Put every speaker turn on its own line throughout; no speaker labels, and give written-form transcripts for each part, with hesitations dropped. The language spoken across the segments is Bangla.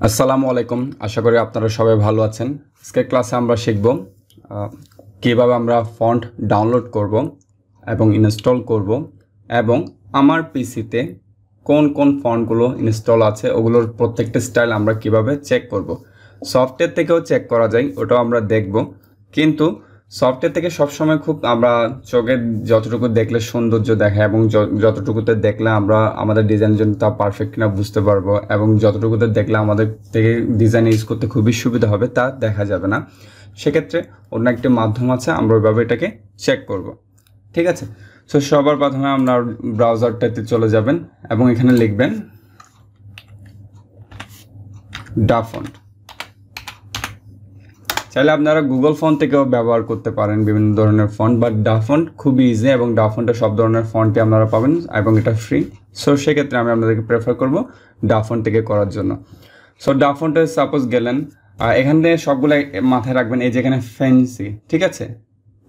আসসালামু আলাইকুম। আশা করি আপনারা সবাই ভালো আছেন। আজকের ক্লাসে আমরা শিখব কিভাবে আমরা ফন্ট ডাউনলোড করব এবং ইনস্টল করব এবং আমার পিসিতে কোন কোন ফন্টগুলো ইনস্টল আছে ওগুলোর প্রত্যেকটা স্টাইল আমরা কিভাবে চেক করব। সফটওয়্যার থেকেও চেক করা যায়, ওটাও আমরা দেখব, কিন্তু সফটওয়্যার থেকে সবসময় খুব আমরা চোখে যতটুকু দেখলে সৌন্দর্য দেখায় এবং যতটুকুতে দেখলে আমরা আমাদের ডিজাইনের জন্য তা পারফেক্ট কিনা বুঝতে পারবো এবং যতটুকুতে দেখলে আমাদের থেকে ডিজাইন ইউজ করতে খুবই সুবিধা হবে তা দেখা যাবে না। সেক্ষেত্রে অন্য একটি মাধ্যম আছে, আমরা ওইভাবে এটাকে চেক করব। ঠিক আছে, সো সবার প্রথমে আপনার ব্রাউজারটাতে চলে যাবেন এবং এখানে লিখবেন ডাফন্ট। চাইলে আপনারা গুগল ফন্ট থেকেও ব্যবহার করতে পারেন বিভিন্ন ধরনের ফন্ট, বাট ডাফন্ট খুবই ইজি এবং ডাফন্টে সব ধরনের ফন্টই আপনারা পাবেন এবং এটা ফ্রি। সো সেক্ষেত্রে আমি আপনাদেরকে প্রেফার করব ডাফন্ট থেকে করার জন্য। সো ডাফন্টে সাপোজ গেলেন, এখান থেকে সবগুলো মাথায় রাখবেন, এই যেখানে ফ্যান্সি, ঠিক আছে,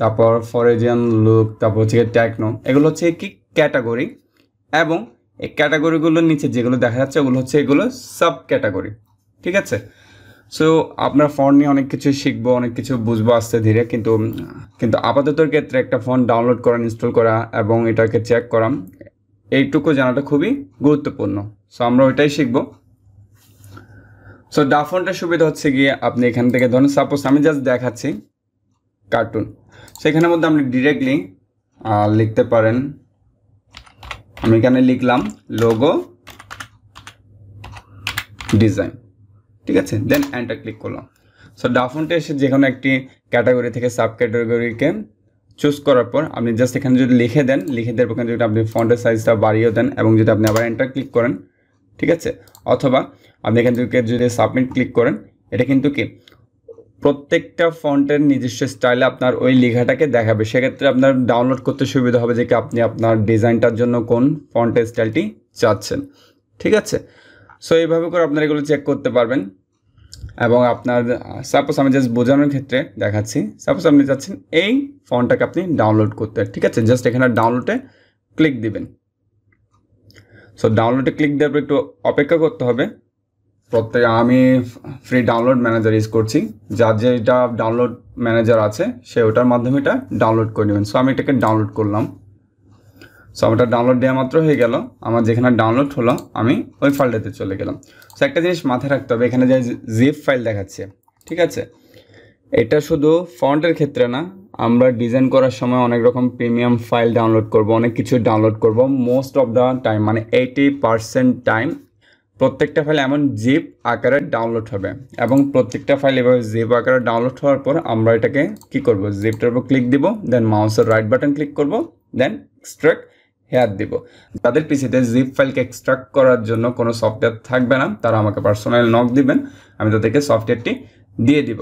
তারপর ফরেজিয়ান লুক, তারপর হচ্ছে টেকনো, এগুলো হচ্ছে কি ক্যাটাগরি এবং এই ক্যাটাগরিগুলোর নিচে যেগুলো দেখা যাচ্ছে ওগুলো হচ্ছে এগুলো সাব ক্যাটাগরি। ঠিক আছে, সো আপনার ফন্ট নিয়ে অনেক কিছু শিখবো, অনেক কিছু বুঝবো আস্তে ধীরে, কিন্তু আপাততর ক্ষেত্রে একটা ফন্ট ডাউনলোড করা, ইনস্টল করা এবং এটাকে চেক করা, এইটুকু জানাটা খুবই গুরুত্বপূর্ণ। সো আমরা ওইটাই শিখবো। সো ডাফন্টের সুবিধা হচ্ছে গিয়ে আপনি এখান থেকে ধরুন সাপোজ আমি জাস্ট দেখাচ্ছি কার্টুন, সেখানের মধ্যে আপনি ডিরেক্টলি লিখতে পারেন, আমি এখানে লিখলাম লোগো ডিজাইন, ঠিক আছে, দেন এন্টার ক্লিক করলাম। সো ডাফন্টে এসে যে কোনো একটি ক্যাটাগরি থেকে সাব ক্যাটাগরিকে চুজ করার পর আপনি জাস্ট এখানে যদি লিখে দেওয়ার পর যদি আপনি ফন্টের সাইজটা বাড়িয়ে দেন এবং যদি আপনি আবার এন্টার ক্লিক করেন, ঠিক আছে, অথবা আপনি এখান থেকে যদি সাবমিট ক্লিক করেন, এটা কিন্তু কি প্রত্যেকটা ফন্টের নিজস্ব স্টাইলে আপনার ওই লেখাটাকে দেখাবে। সেক্ষেত্রে আপনার ডাউনলোড করতে সুবিধা হবে যে কি আপনি আপনার ডিজাইনটার জন্য কোন ফন্টের স্টাইলটি চাচ্ছেন। ঠিক আছে, সো এইভাবে করে আপনারা এগুলো চেক করতে পারবেন এবং আপনার সাপোজ আমি জাস্ট বোঝানোর ক্ষেত্রে দেখাচ্ছি, সাপোজ আপনি চাচ্ছেন এই ফন্টটাকে আপনি ডাউনলোড করতে, ঠিক আছে, জাস্ট এখানে ডাউনলোডে ক্লিক দিবেন। সো ডাউনলোডে ক্লিক দেওয়ার পর একটু অপেক্ষা করতে হবে। আমি ফ্রি ডাউনলোড ম্যানেজার ইউজ করছি, যার যেটা ডাউনলোড ম্যানেজার আছে সে ওটার মাধ্যমে এটা ডাউনলোড করে নেবেন। সো আমি এটাকে ডাউনলোড করলাম। সো আমারটা ডাউনলোড দেওয়া মাত্র হয়ে গেল, আমার যেখানে ডাউনলোড হলো আমি ওই ফাইলটাতে চলে গেলাম। সো একটা জিনিস মাথায় রাখতে হবে, এখানে যে জিপ ফাইল দেখাচ্ছে, ঠিক আছে, এটা শুধু ফন্টের ক্ষেত্রে না, আমরা ডিজাইন করার সময় অনেক রকম প্রিমিয়াম ফাইল ডাউনলোড করব, অনেক কিছু ডাউনলোড করব। মোস্ট অফ দ্য টাইম মানে 80% টাইম প্রত্যেকটা ফাইল এমন জিপ আকারে ডাউনলোড হবে এবং প্রত্যেকটা ফাইল এভাবে জিপ আকারে ডাউনলোড হওয়ার পর আমরা এটাকে কি করব, জিপটার উপর ক্লিক দিব, দেন মাউসের রাইট বাটন ক্লিক করব, দেন এক্সট্রাক্ট হেয়ার দিব। যাদের পিসিতে জিপ ফাইলকে এক্সট্রাক্ট করার জন্য কোনো সফটওয়্যার থাকবে না, তারা আমাকে পার্সোনাল নক দিবেন, আমি তাদেরকে সফটওয়্যারটি দিয়ে দিব।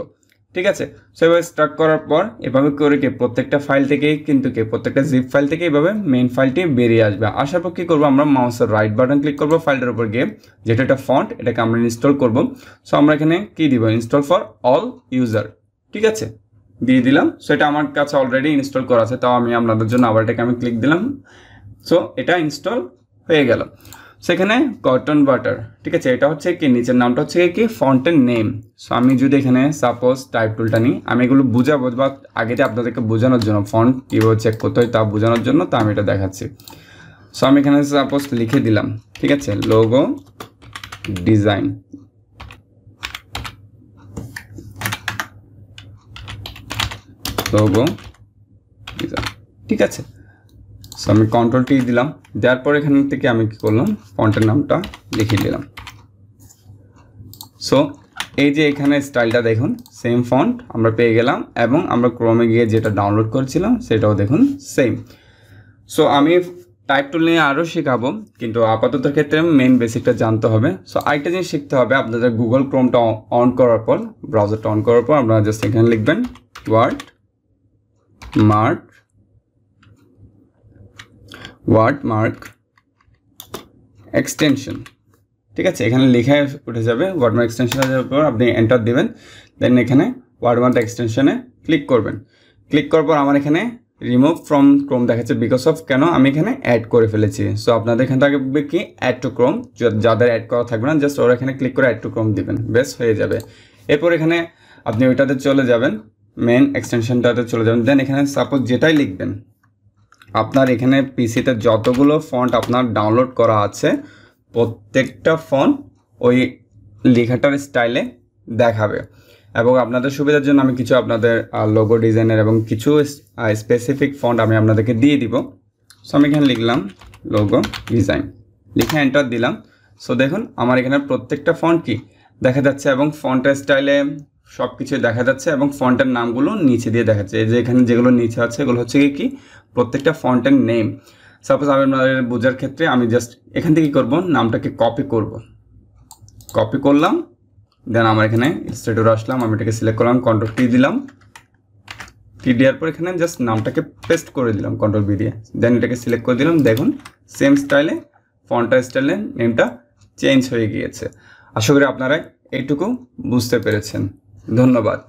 ঠিক আছে, সো এভাবে এক্সট্রাক্ট করার পর এভাবে করে কি প্রত্যেকটা ফাইল থেকেই কিন্তু কি প্রত্যেকটা জিপ ফাইল থেকে এইভাবে মেইন ফাইলটি বেরিয়ে আসবে। আসার পর কী করবো, আমরা মাউসের রাইট বাটন ক্লিক করবো, ফাইলটার উপর গিয়ে যেটা একটা ফন্ট, এটাকে আমরা ইনস্টল করব। সো আমরা এখানে কি দিব, ইনস্টল ফর অল ইউজার, ঠিক আছে, দিয়ে দিলাম। সো এটা আমার কাছে অলরেডি ইনস্টল করা আছে, তাও আমি আপনাদের জন্য আবার এটাকে আমি ক্লিক দিলাম। সো এটা ইনস্টল হয়ে গেল। সেখানে কটন বাটার, ঠিক আছে, এটা হচ্ছে কি নিচের নামটা হচ্ছে কি ফন্টের নেম। সো আমি যদি এখানে সাপোজ টাইপ টুলটা নিই, আমি এগুলো বুঝাবো বা আগে যে আপনাদেরকে বোঝানোর জন্য ফন্ট কীভাবে চেক করতে হয় তা বোঝানোর জন্য তা আমি এটা দেখাচ্ছি। সো আমি এখানে সাপোজ লিখে দিলাম, ঠিক আছে, লোগো ডিজাইন, লোগো ডিজাইন, ঠিক আছে। সো আমি কন্ট্রোল টি দিলাম, দেওয়ার পর এখান থেকে আমি কী করলাম, ফন্টের নামটা লিখে দিলাম। সো এই যে এখানে স্টাইলটা দেখুন, সেম ফন্ট আমরা পেয়ে গেলাম এবং আমরা ক্রোমে গিয়ে যেটা ডাউনলোড করেছিলাম সেটাও দেখুন সেম। সো আমি টাইপ টুল নিয়ে আরও শেখাবো, কিন্তু আপাতত ক্ষেত্রে মেইন বেসিকটা জানতে হবে। সো আরেকটা জিনিস শিখতে হবে, আপনাদের গুগল ক্রোমটা অন করার পর, ব্রাউজারটা অন করার পর আপনারা জাস্ট এখানে লিখবেন ওয়ার্ডমার্ক এক্সটেনশন, ঠিক আছে, এখানে লেখা উঠে যাবে ওয়ার্ডমার্ক এক্সটেনশন যাওয়ার পর আপনি এন্টার দেবেন, দেন এখানে ওয়ার্ডমার্ক এক্সটেনশনে ক্লিক করবেন। ক্লিক করার পর আমার এখানে রিমুভ ফ্রম ক্রোম দেখাচ্ছে বিকজ অফ কেন আমি এখানে অ্যাড করে ফেলেছি। সো আপনাদের এখানে থাকবে কি অ্যাড টু ক্রোম, যাদের অ্যাড করা থাকবে না জাস্ট ওরা এখানে ক্লিক করে অ্যাড টু ক্রোম দিবেন, বেশ হয়ে যাবে। এরপর এখানে আপনি ওইটাতে চলে যাবেন, মেন এক্সটেনশনটাতে চলে যাবেন, দেন এখানে সাপোজ যেটাই লিখবেন আপনার এখানে পিসিতে যতগুলো ফন্ট আপনার ডাউনলোড করা আছে প্রত্যেকটা ফন্ট ওই লেখাটার স্টাইলে দেখাবে। এবং আপনাদের সুবিধার জন্য আমি কিছু আপনাদের লোগো ডিজাইনের এবং কিছু স্পেসিফিক ফন্ট আমি আপনাদেরকে দিয়ে দিব। সো আমি এখানে লিখলাম লোগো ডিজাইন, লিখে এন্টার দিলাম। সো দেখুন আমার এখানে প্রত্যেকটা ফন্ট কি দেখা যাচ্ছে এবং ফন্টের স্টাইলে সব কিছু দেখা যাচ্ছে এবং ফন্টের নামগুলো নিচে দিয়ে দেখাচ্ছে। এই যে এখানে যেগুলো নিচে আছে এগুলো হচ্ছে কি প্রত্যেকটা ফন্টের নেম। সাপোজ আমি আপনাদের বোঝার ক্ষেত্রে আমি জাস্ট এখান থেকে কী করবো, নামটাকে কপি করলাম, দেন আমার এখানে স্টেটরে আসলাম, আমি এটাকে সিলেক্ট করলাম, কন্ট্রোল টি দিলাম, টি দেওয়ার পর এখানে জাস্ট নামটাকে পেস্ট করে দিলাম কন্ট্রোল বি দিয়ে, দেন এটাকে সিলেক্ট করে দিলাম। দেখুন সেম স্টাইলে ফন্টার স্টাইলে নেমটা চেঞ্জ হয়ে গিয়েছে। আশা করি আপনারা এইটুকু বুঝতে পেরেছেন। ধন্যবাদ।